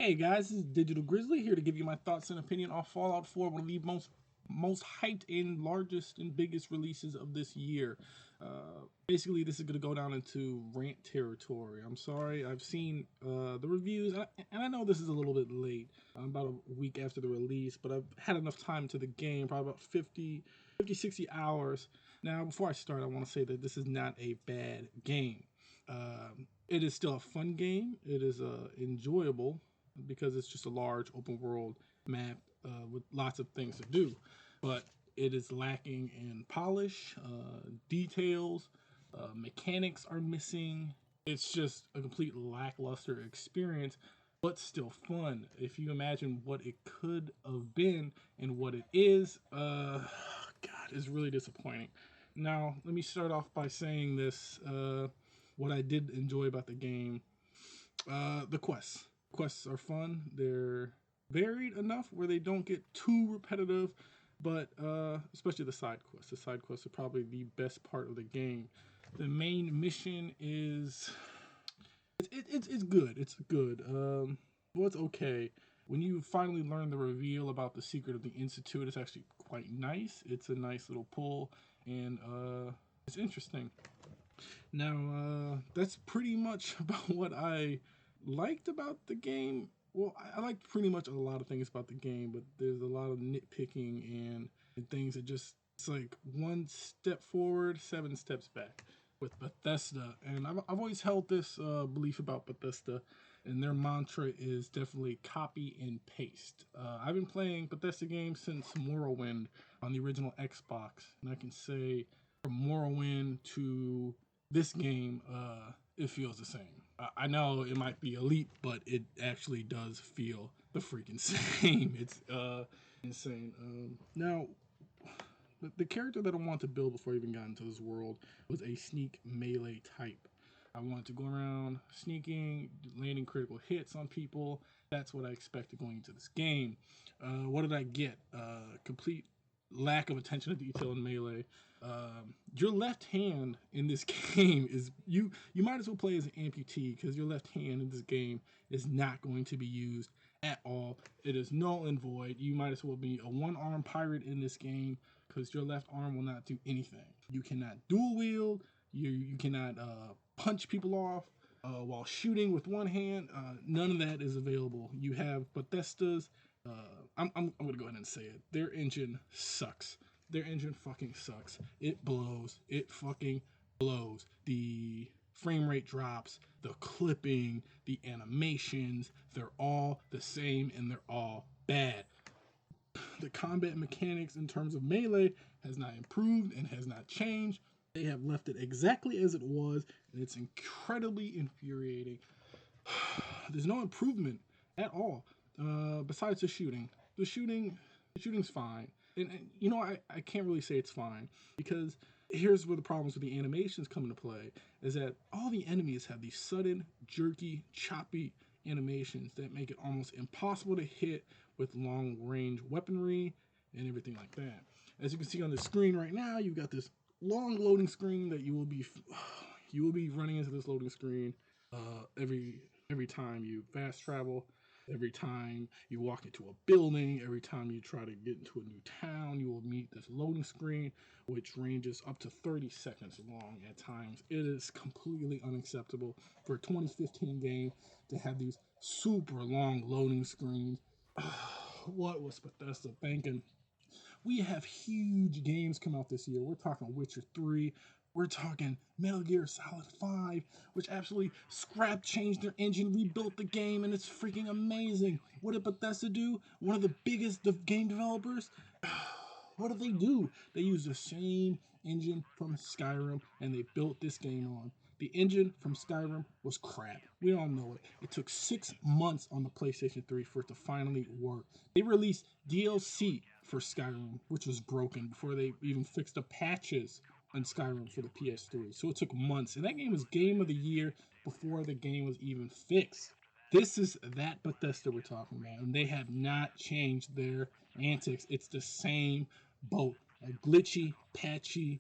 Hey guys, this is Digital Grizzly here to give you my thoughts and opinion on Fallout 4, one of the most hyped and largest and biggest releases of this year. Basically, this is going to go down into rant territory. I'm sorry, I've seen the reviews, and I know this is a little bit late. I'm about a week after the release, but I've had enough time to the game, probably about 60 hours. Now, before I start, I want to say that this is not a bad game. It is still a fun game. It is enjoyable because it's just a large open world map with lots of things to do. But it is lacking in polish, details, mechanics are missing. It's just a complete lackluster experience, but still fun. If you imagine what it could have been and what it is, God, it's really disappointing. Now, let me start off by saying this. What I did enjoy about the game, the quests. Quests are fun. They're varied enough where they don't get too repetitive, but especially the side quests. The side quests are probably the best part of the game. The main mission is it's good. It's good. Well, it's okay. When you finally learn the reveal about the secret of the Institute, it's actually quite nice. It's a nice little pull, and it's interesting. Now, that's pretty much about what I liked about the game. Well, I liked pretty much a lot of things about the game, but there's a lot of nitpicking and things that just, it's like one step forward, seven steps back with Bethesda. And I've always held this belief about Bethesda, and their mantra is definitely copy and paste. I've been playing Bethesda games since Morrowind on the original Xbox, and I can say from Morrowind to this game, it feels the same. I know it might be elite, but it actually does feel the freaking same. It's insane. Now, the character that I wanted to build before I even got into this world was a sneak melee type. I wanted to go around sneaking, landing critical hits on people. That's what I expected going into this game. What did I get? Complete lack of attention to detail in melee. Your left hand in this game is you might as well play as an amputee because your left hand in this game is not going to be used at all. It is null and void. You might as well be a one-armed pirate in this game because your left arm will not do anything. You cannot dual wield. You cannot punch people off while shooting with one hand. None of that is available. You have Bethesda's. I'm gonna go ahead and say it. Their engine sucks. Their engine fucking sucks. It blows. It fucking blows. The frame rate drops, the clipping, the animations, they're all the same and they're all bad. The combat mechanics in terms of melee has not improved and has not changed. They have left it exactly as it was, and it's incredibly infuriating. There's no improvement at all. Besides the shooting. The shooting's fine. And you know, I can't really say it's fine because here's where the problems with the animations come into play is that all the enemies have these sudden, jerky, choppy animations that make it almost impossible to hit with long range weaponry and everything like that. As you can see on the screen right now, you've got this long loading screen that you will be running into this loading screen every time you fast travel, every time you walk into a building, every time you try to get into a new town, you will meet this loading screen, which ranges up to 30 seconds long at times. It is completely unacceptable for a 2015 game to have these super long loading screens. What was Bethesda thinking? We have huge games come out this year. We're talking Witcher 3. We're talking Metal Gear Solid 5, which absolutely changed their engine, rebuilt the game, and it's freaking amazing. What did Bethesda do? One of the biggest game developers? What did they do? They used the same engine from Skyrim and they built this game on. The engine from Skyrim was crap. We all know it. It took 6 months on the PlayStation 3 for it to finally work. They released DLC for Skyrim, which was broken before they even fixed the patches on Skyrim for the PS3. So it took months. And that game was Game of the Year before the game was even fixed. This is that Bethesda we're talking about, and they have not changed their antics. It's the same boat. A glitchy, patchy,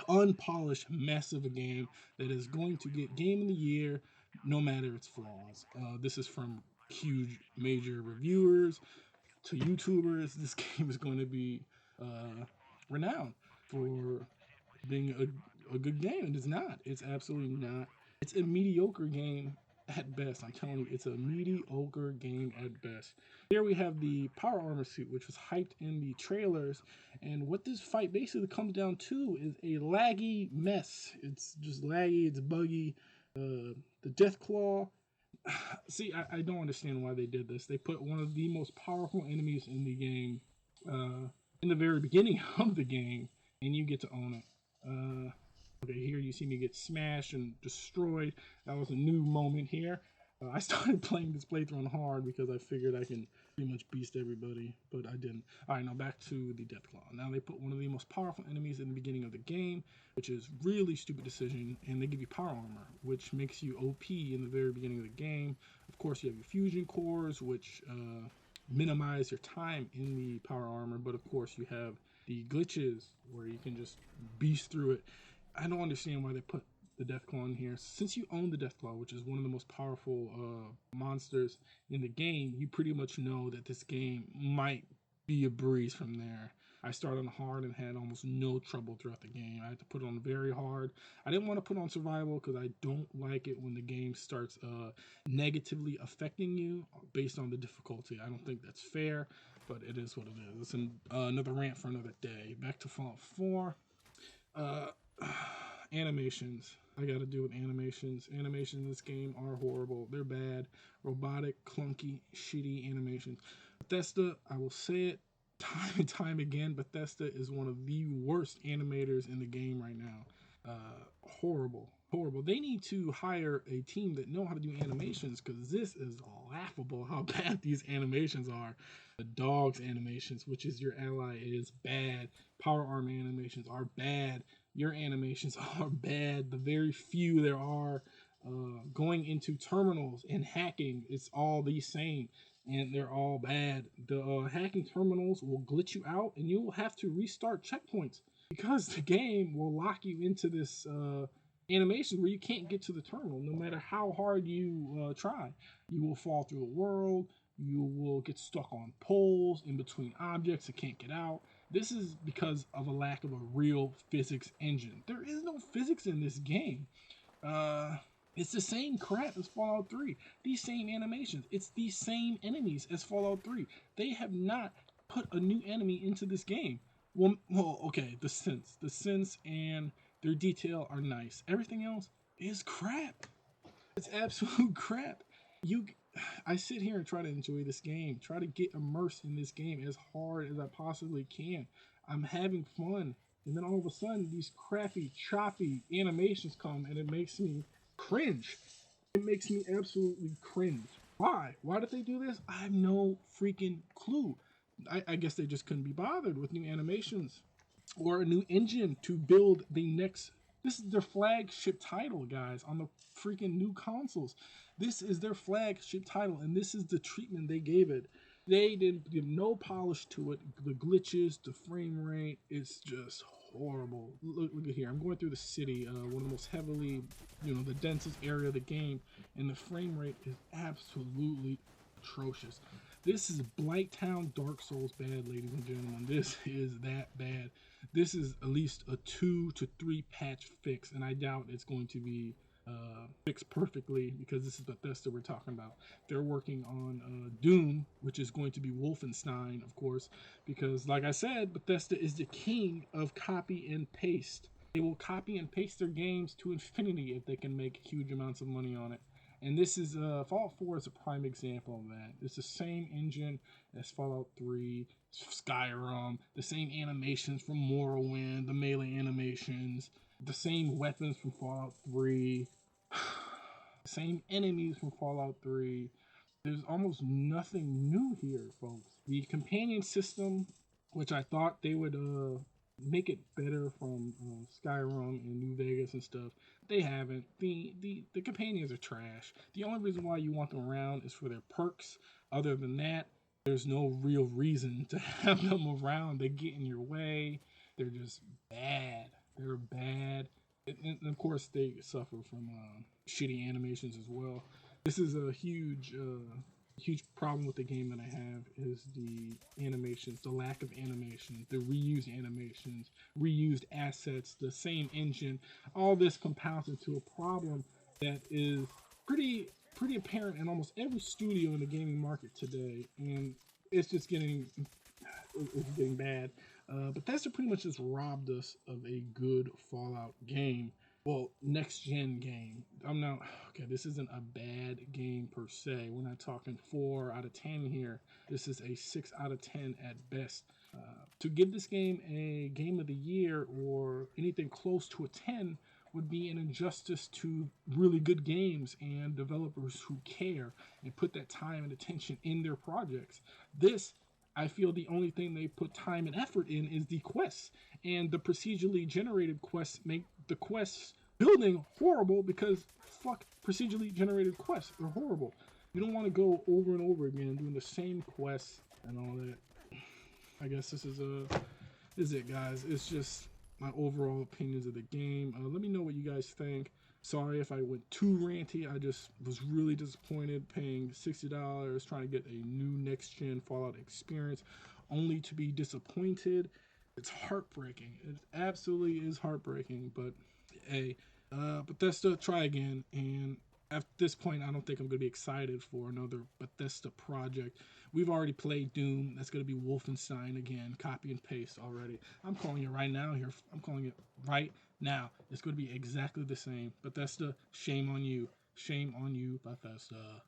unpolished mess of a game that is going to get Game of the Year no matter its flaws. This is from huge major reviewers to YouTubers. This game is going to be renowned for being a good game, and it's not. It's absolutely not. It's a mediocre game at best. I'm telling you, it's a mediocre game at best. Here we have the power armor suit, which was hyped in the trailers, and what this fight basically comes down to is a laggy mess. It's just laggy, it's buggy. The Death Claw. See, I don't understand why they did this. They put one of the most powerful enemies in the game in the very beginning of the game, and you get to own it. Okay, here you see me get smashed and destroyed. That was a new moment here. I started playing this playthrough on hard because I figured I can pretty much beast everybody, but I didn't. All right, now back to the Death Claw. Now they put one of the most powerful enemies in the beginning of the game, which is really stupid decision, and they give you power armor, which makes you OP in the very beginning of the game. Of course, you have your fusion cores, which minimize your time in the power armor, but of course you have the glitches where you can just beast through it. I don't understand why they put the Death Claw in here. Since you own the Death Claw, which is one of the most powerful monsters in the game, you pretty much know that this game might be a breeze from there. I started on hard and had almost no trouble throughout the game. I had to put it on very hard. I didn't want to put on survival because I don't like it when the game starts negatively affecting you based on the difficulty. I don't think that's fair, but it is what it is. It's another rant for another day. Back to Fallout 4. Animations. I gotta do with animations. Animations in this game are horrible. They're bad. Robotic, clunky, shitty animations. Bethesda, I will say it time and time again, Bethesda is one of the worst animators in the game right now. Horrible. Horrible. They need to hire a team that know how to do animations because this is laughable how bad these animations are. The dog's animations, which is your ally, is bad. Power arm animations are bad. Your animations are bad. The very few there are going into terminals and hacking, it's all the same. And they're all bad. The hacking terminals will glitch you out and you will have to restart checkpoints because the game will lock you into this animation where you can't get to the terminal no matter how hard you try. You will fall through the world. You will get stuck on poles in between objects and can't get out. This is because of a lack of a real physics engine. There is no physics in this game. It's the same crap as Fallout 3. These same animations. It's the same enemies as Fallout 3. They have not put a new enemy into this game. Well, okay, the synths and their detail are nice. Everything else is crap. It's absolute crap. I sit here and try to enjoy this game, try to get immersed in this game as hard as I possibly can. I'm having fun, and then all of a sudden, these crappy, choppy animations come, and it makes me cringe. It makes me absolutely cringe. Why? Why did they do this? I have no freaking clue. I guess they just couldn't be bothered with new animations or a new engine to build the next. This is their flagship title, guys, on the freaking new consoles. This is their flagship title, and this is the treatment they gave it. They didn't give no polish to it. The glitches, the frame rate, it's just horrible. Look at here. I'm going through the city, one of the most heavily, the densest area of the game, and the frame rate is absolutely atrocious. This is Blighttown Dark Souls bad, ladies and gentlemen. This is that bad. This is at least a 2 to 3 patch fix, and I doubt it's going to be fixed perfectly because this is Bethesda we're talking about. They're working on Doom, which is going to be Wolfenstein, of course, because like I said, Bethesda is the king of copy and paste. They will copy and paste their games to infinity if they can make huge amounts of money on it. And this is Fallout 4 is a prime example of that. It's the same engine as Fallout 3, Skyrim, the same animations from Morrowind, the melee animations, the same weapons from Fallout 3, same enemies from Fallout 3. There's almost nothing new here, folks. The companion system, which I thought they would make it better from Skyrim and New Vegas and stuff, they haven't. The companions are trash. The only reason why you want them around is for their perks. Other than that, there's no real reason to have them around. They get in your way. They're just bad. They're bad. And of course, they suffer from shitty animations as well. This is a huge huge problem with the game that I have is the animations, the lack of animation, the reused animations, reused assets, the same engine. All this compounds into a problem that is pretty apparent in almost every studio in the gaming market today, and it's just getting bad. Bethesda pretty much just robbed us of a good Fallout game. Well, next gen game. I'm not okay. This isn't a bad game per se. We're not talking 4 out of 10 here. This is a 6 out of 10 at best. To give this game a game of the year or anything close to a 10 would be an injustice to really good games and developers who care and put that time and attention in their projects. This, I feel, the only thing they put time and effort in is the quests, and the procedurally generated quests make the quests building horrible because fuck procedurally generated quests. They're horrible. You don't want to go over and over again doing the same quests and all that. I guess this is it, guys. It's just my overall opinions of the game. Let me know what you guys think. Sorry if I went too ranty. I just was really disappointed paying $60 trying to get a new next gen Fallout experience only to be disappointed. It's heartbreaking. It absolutely is heartbreaking, but hey, Bethesda, try again. And at this point, I don't think I'm going to be excited for another Bethesda project. We've already played Doom. That's going to be Wolfenstein again. Copy and paste already. I'm calling it right now here. I'm calling it right now. It's going to be exactly the same. Bethesda, shame on you. Shame on you, Bethesda.